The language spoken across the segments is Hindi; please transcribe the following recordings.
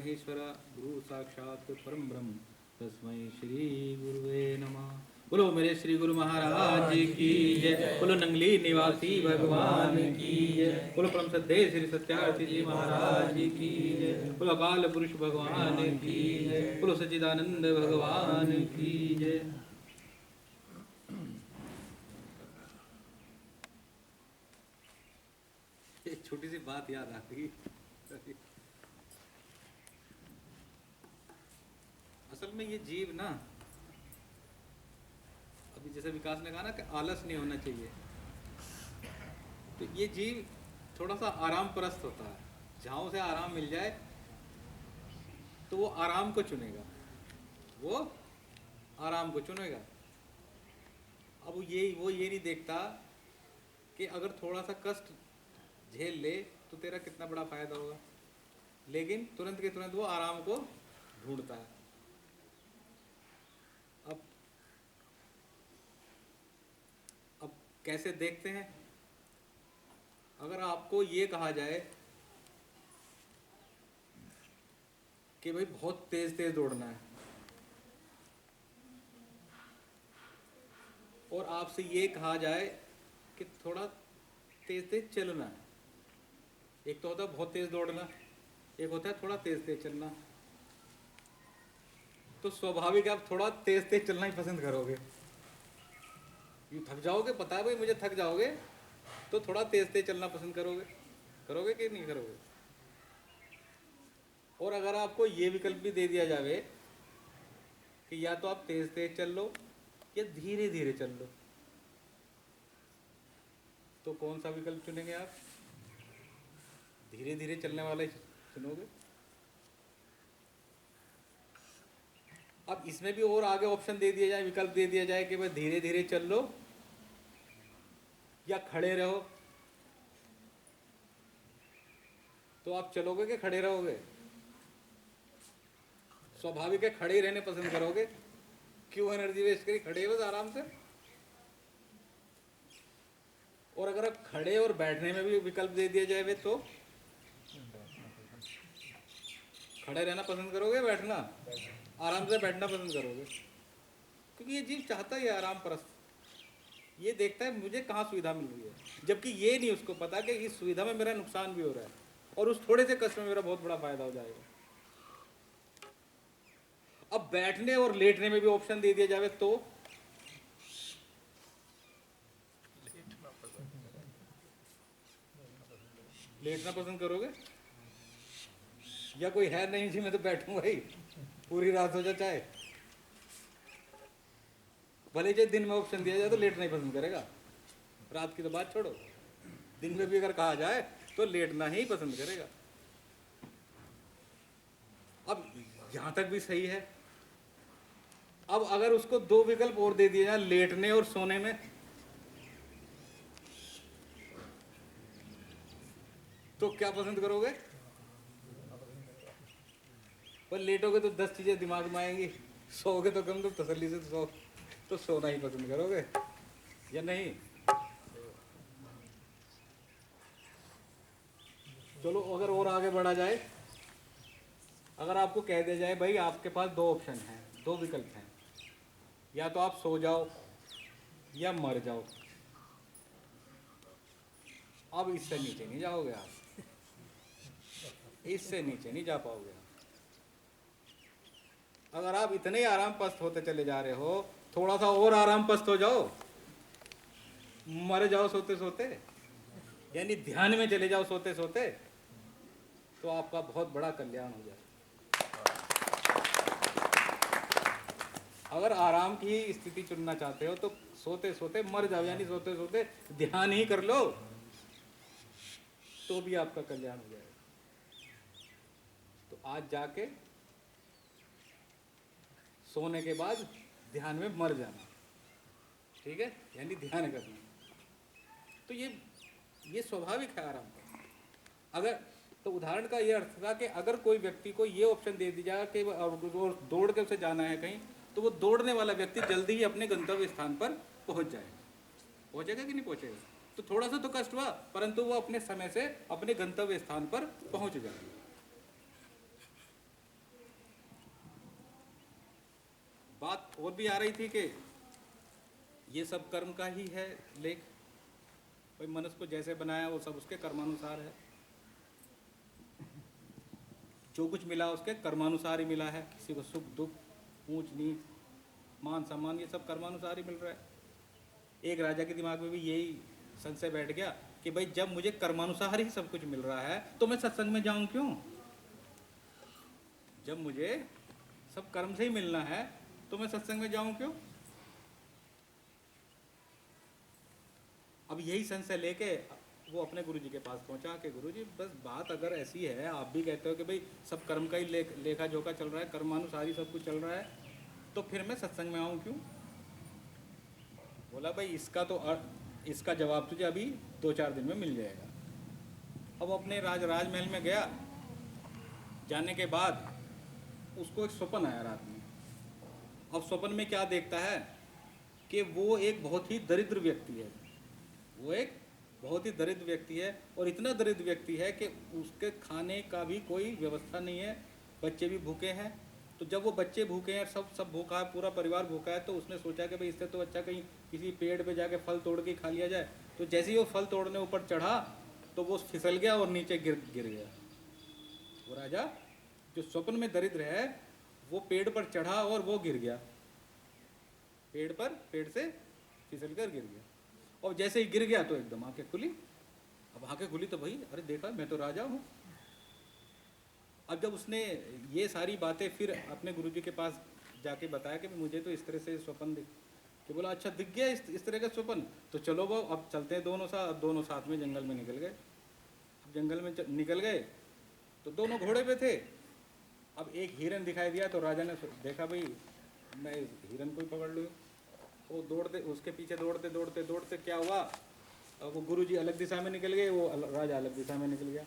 महेश्वर गुरु साक्षात परम ब्रह्म तस्मै श्री गुरुवे नमः। बोलो मेरे श्री गुरु महाराज की जय। बोलो नंगली निवासी भगवान की जय। बोलो परम सद्दे श्री सत्यार्थी जी महाराज की जय। बोलो अकाल पुरुष भगवान की जय। बोलो सच्चिदानंद भगवान की जय। एक छोटी सी बात याद आ गई। असल में ये जीव ना, अभी जैसे विकास ने कहा ना कि आलस नहीं होना चाहिए, तो ये जीव थोड़ा सा आराम परस्त होता है। जहाँ उसे आराम मिल जाए तो वो आराम को चुनेगा, वो आराम को चुनेगा। अब वो ये नहीं देखता कि अगर थोड़ा सा कष्ट झेल ले तो तेरा कितना बड़ा फायदा होगा, लेकिन तुरंत के तुरंत वो आराम को ढूंढता है। अब कैसे देखते हैं? अगर आपको ये कहा जाए कि भाई बहुत तेज तेज दौड़ना है, और आपसे ये कहा जाए कि थोड़ा तेज तेज चलना है। एक तो होता है बहुत तेज दौड़ना, एक होता है थोड़ा तेज तेज चलना। तो स्वाभाविक आप थोड़ा तेज तेज चलना ही पसंद करोगे। यूँ थक जाओगे, पता है भाई मुझे थक जाओगे, तो थोड़ा तेज तेज चलना पसंद करोगे। करोगे कि नहीं करोगे? और अगर आपको ये विकल्प भी दे दिया जावे कि या तो आप तेज तेज चल लो या धीरे धीरे चल लो, तो कौन सा विकल्प चुनेंगे आप? धीरे धीरे चलने वाला ही चुनोगे। अब इसमें भी और आगे ऑप्शन दे दिया जाए, विकल्प दे दिया जाए कि भाई धीरे धीरे चल लो या खड़े रहो, तो आप चलोगे कि खड़े रहोगे? स्वाभाविक है खड़े ही रहने पसंद करोगे। क्यों एनर्जी वेस्ट करी, खड़े बस आराम से। और अगर आप खड़े और बैठने में भी विकल्प दे दिया जाए तो खड़े रहना पसंद करोगे, बैठना आराम से बैठना पसंद करोगे? क्योंकि ये जीव चाहता है आराम परस्त, ये देखता है मुझे कहाँ सुविधा मिल रही है, जबकि ये नहीं उसको पता कि इस सुविधा में मेरा नुकसान भी हो रहा है और उस थोड़े से कष्ट में मेरा बहुत बड़ा फायदा हो जाएगा। अब बैठने और लेटने में भी ऑप्शन दे दिया जाए तो लेटना पसंद करोगे? या कोई है नहीं जी मैं तो बैठूंगा ही पूरी रात हो जाए चाहे, भले चाहे दिन में ऑप्शन दिया जाए तो लेटना ही पसंद करेगा। रात की तो बात छोड़ो, दिन में भी अगर कहा जाए तो लेटना ही पसंद करेगा। अब यहां तक भी सही है। अब अगर उसको दो विकल्प और दे दिए जाए, लेटने और सोने में, तो क्या पसंद करोगे? पर लेटोगे तो 10 चीजें दिमाग में आएंगी, सोओगे तो कम तो तसल्ली से सो, तो सोना ही पसंद करोगे या नहीं? चलो अगर और आगे बढ़ा जाए, अगर आपको कह दिया जाए भाई आपके पास दो ऑप्शन हैं, दो विकल्प हैं, या तो आप सो जाओ या मर जाओ, अब इससे नीचे नहीं जाओगे आप, इससे नीचे नहीं जा पाओगे। अगर आप इतने ही आराम पस्त होते चले जा रहे हो, थोड़ा सा और आराम पस्त हो जाओ, मर जाओ सोते सोते, यानी ध्यान में चले जाओ सोते सोते, तो आपका बहुत बड़ा कल्याण हो जाए। अगर आराम की स्थिति चुनना चाहते हो तो सोते सोते मर जाओ, यानी सोते सोते ध्यान ही कर लो, तो भी आपका कल्याण हो जाएगा। तो आज जाके सोने के बाद ध्यान में मर जाना, ठीक है, यानी ध्यान करना। तो ये स्वाभाविक है आराम का। अगर तो उदाहरण का ये अर्थ था कि अगर कोई व्यक्ति को ये ऑप्शन दे दी जाए कि दौड़ के उसे जाना है कहीं, तो वो दौड़ने वाला व्यक्ति जल्दी ही अपने गंतव्य स्थान पर पहुंच जाएगा। पहुंचेगा कि नहीं पहुंचेगा? तो थोड़ा सा तो कष्ट हुआ, परंतु वो अपने समय से अपने गंतव्य स्थान पर पहुंच जाएगा। और भी आ रही थी कि ये सब कर्म का ही है लेख, भाई मनुष्य को जैसे बनाया वो सब उसके कर्मानुसार है, जो कुछ मिला उसके कर्मानुसार ही मिला है। किसी को सुख दुख, ऊंच नीच, मान सम्मान, ये सब कर्मानुसार ही मिल रहा है। एक राजा के दिमाग में भी यही संशय बैठ गया कि भाई जब मुझे कर्मानुसार ही सब कुछ मिल रहा है तो मैं सत्संग में जाऊं क्यों? जब मुझे सब कर्म से ही मिलना है तो मैं सत्संग में जाऊं क्यों? अब यही संशय लेके वो अपने गुरुजी के पास पहुंचा कि गुरुजी बस बात अगर ऐसी है, आप भी कहते हो कि भाई सब कर्म का ही लेखा जोखा चल रहा है, कर्मानुसार ही सब कुछ चल रहा है, तो फिर मैं सत्संग में आऊं क्यों? बोला भाई इसका जवाब तुझे अभी 2-4 दिन में मिल जाएगा। अब अपने राजमहल में गया, जाने के बाद उसको एक स्वप्न आया रात में। अब स्वप्न में क्या देखता है कि वो एक बहुत ही दरिद्र व्यक्ति है, वो एक बहुत ही दरिद्र व्यक्ति है, और इतना दरिद्र व्यक्ति है कि उसके खाने का भी कोई व्यवस्था नहीं है, बच्चे भी भूखे हैं। तो जब वो बच्चे भूखे हैं, सब भूखा है, पूरा परिवार भूखा है, तो उसने सोचा कि भाई इससे तो अच्छा कहीं किसी पेड़ पे जाके फल तोड़ के खा लिया जाए। तो जैसे ही वो फल तोड़ने ऊपर चढ़ा तो वो फिसल गया और नीचे गिर गया। वो राजा जो स्वप्न में दरिद्र है वो पेड़ पर चढ़ा और वो गिर गया, पेड़ से फिसल कर गिर गया। और जैसे ही गिर गया तो एकदम आंखें खुली। अब आंखें खुली तो भाई अरे देखा मैं तो राजा हूँ। अब जब उसने ये सारी बातें फिर अपने गुरुजी के पास जाके बताया कि मुझे तो इस तरह से स्वप्न दिख, कि बोला अच्छा दिख गया इस तरह का स्वप्न, तो चलो वो अब चलते हैं दोनों साथ में जंगल में निकल गए। अब जंगल में निकल गए तो दोनों घोड़े पे थे। अब एक हिरन दिखाई दिया तो राजा ने देखा भाई मैं इस हिरन को ही पकड़ लूँ। वो दौड़ते उसके पीछे दौड़ते क्या हुआ, वो गुरुजी अलग दिशा में निकल गए, वो राजा अलग दिशा में निकल गया।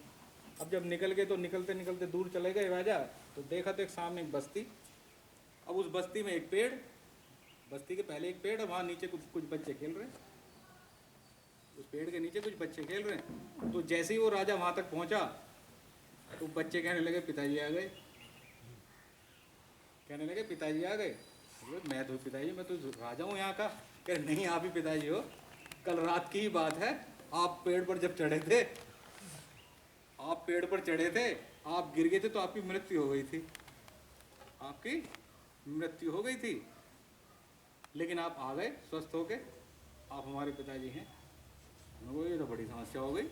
अब जब निकल गए तो निकलते दूर चले गए राजा, तो देखा तो एक सामने एक बस्ती। अब उस बस्ती में एक पेड़, बस्ती के पहले एक पेड़ है, वहाँ नीचे कुछ बच्चे खेल रहे हैं, उस पेड़ के नीचे कुछ बच्चे खेल रहे हैं। तो जैसे ही वो राजा वहाँ तक पहुँचा तो बच्चे कहने लगे पिताजी आ गए, मैं तो पिताजी, मैं तो राजा हूँ यहाँ का। कह नहीं आप ही पिताजी हो, कल रात की ही बात है, आप पेड़ पर जब चढ़े थे, आप गिर गए थे तो आपकी मृत्यु हो गई थी, लेकिन आप आ गए स्वस्थ होके, आप हमारे पिताजी हैं। ये तो बड़ी समस्या हो गई।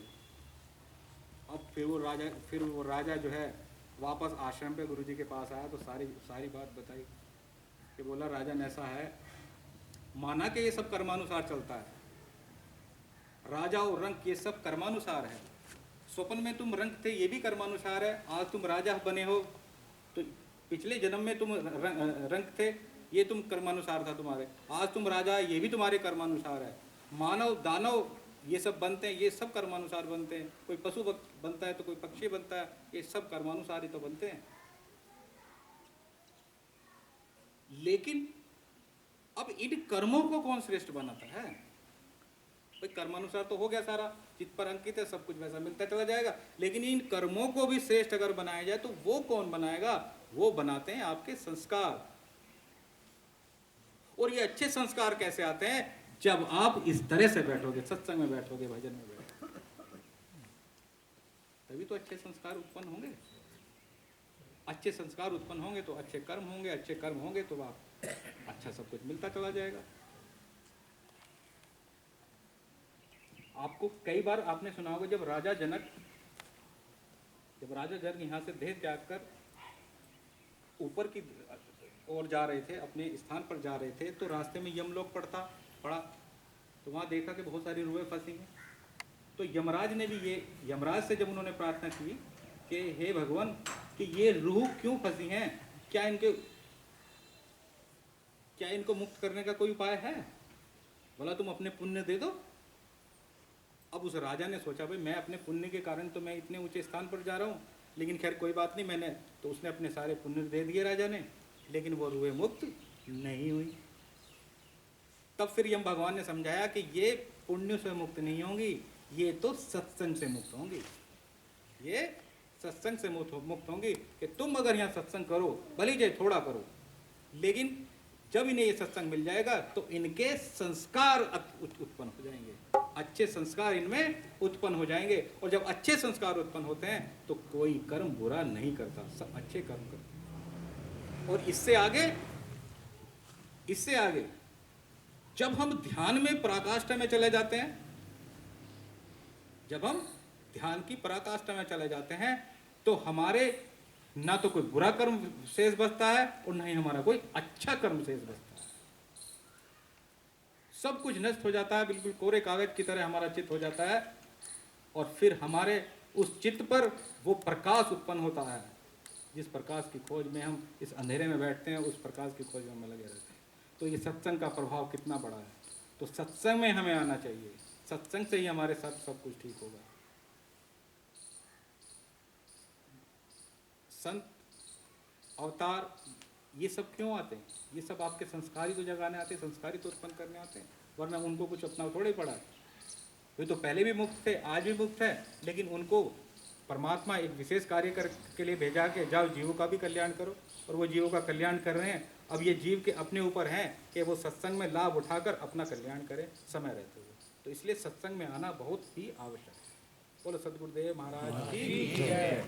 अब फिर वो राजा जो है वापस आश्रम पे गुरुजी के पास आया तो सारी बात बताई कि बोला राजन ऐसा है, माना कि ये सब कर्मानुसार चलता है, राजा और रंक ये सब कर्मानुसार है। स्वप्न में तुम रंक थे ये भी कर्मानुसार है, आज तुम राजा बने हो तो पिछले जन्म में तुम रंक थे, ये तुम कर्मानुसार था तुम्हारे, आज तुम राजा ये भी तुम्हारे कर्मानुसार है। मानव दानव ये सब बनते हैं, ये सब कर्मानुसार बनते हैं। कोई पशु बनता है तो कोई पक्षी बनता है, ये सब कर्मानुसार ही तो बनते हैं। लेकिन अब इन कर्मों को कौन श्रेष्ठ बनाता है? भाई कर्मानुसार तो हो गया सारा, चित्त पर अंकित है, सब कुछ वैसा मिलता चला जाएगा, लेकिन इन कर्मों को भी श्रेष्ठ अगर बनाया जाए तो वो कौन बनाएगा? वो बनाते हैं आपके संस्कार। और ये अच्छे संस्कार कैसे आते हैं? जब आप इस तरह से बैठोगे, सत्संग में बैठोगे, भजन में बैठोगे, तभी तो अच्छे संस्कार उत्पन्न होंगे। अच्छे संस्कार उत्पन्न होंगे तो अच्छे कर्म होंगे, अच्छे कर्म होंगे तो आप अच्छा सब कुछ मिलता चला जाएगा। आपको कई बार आपने सुना होगा जब राजा जनक यहाँ से देह त्याग कर ऊपर की ओर जा रहे थे, अपने स्थान पर जा रहे थे, तो रास्ते में यमलोक पड़ा तो वहाँ देखा कि बहुत सारी रूहें फंसी हैं। तो यमराज से जब उन्होंने प्रार्थना की कि हे भगवान कि ये रूह क्यों फंसी हैं, क्या इनको मुक्त करने का कोई उपाय है? बोला तुम अपने पुण्य दे दो। अब उस राजा ने सोचा भाई मैं अपने पुण्य के कारण तो मैं इतने ऊंचे स्थान पर जा रहा हूँ, लेकिन खैर कोई बात नहीं, तो उसने अपने सारे पुण्य दे दिए राजा ने, लेकिन वो रूहें मुक्त नहीं हुई। तब फिर यम भगवान ने समझाया कि ये पुण्य से मुक्त नहीं होंगी, ये तो सत्संग से मुक्त होंगी, ये सत्संग से मुक्त होंगी। कि तुम अगर यहाँ सत्संग करो, भले ही थोड़ा करो, लेकिन जब इन्हें ये सत्संग मिल जाएगा तो इनके संस्कार उत्पन्न हो जाएंगे, अच्छे संस्कार इनमें उत्पन्न हो जाएंगे। और जब अच्छे संस्कार उत्पन्न होते हैं तो कोई कर्म बुरा नहीं करता, सब अच्छे कर्म करते हैं। और इससे आगे जब हम ध्यान में पराकाष्ठा में चले जाते हैं, जब हम ध्यान की पराकाष्ठा में चले जाते हैं तो हमारे ना तो कोई बुरा कर्म शेष बचता है और ना ही हमारा कोई अच्छा कर्म शेष बचता है। सब कुछ नष्ट हो जाता है, बिल्कुल कोरे कागज की तरह हमारा चित्त हो जाता है। और फिर हमारे उस चित्त पर वो प्रकाश उत्पन्न होता है, जिस प्रकाश की खोज में हम इस अंधेरे में बैठते हैं, उस प्रकाश की खोज में हम लगे रहते हैं। तो ये सत्संग का प्रभाव कितना बड़ा है। तो सत्संग में हमें आना चाहिए, सत्संग से ही हमारे साथ सब कुछ ठीक होगा। संत अवतार ये सब क्यों आते हैं? ये सब आपके संस्कार ही तो जगाने आते हैं, संस्कार ही तो उत्पन्न करने आते हैं, वरना उनको कुछ अपना थोड़ा ही पड़ा है। वे तो पहले भी मुक्त थे, आज भी मुक्त है, लेकिन उनको परमात्मा एक विशेष कार्य के लिए भेजा के जाओ जीवों का भी कल्याण करो, और वो जीवों का कल्याण कर रहे हैं। अब ये जीव के अपने ऊपर हैं कि वो सत्संग में लाभ उठाकर अपना कल्याण करें समय रहते हुए। तो इसलिए सत्संग में आना बहुत ही आवश्यक है। बोलो सद्गुरुदेव महाराज की जय।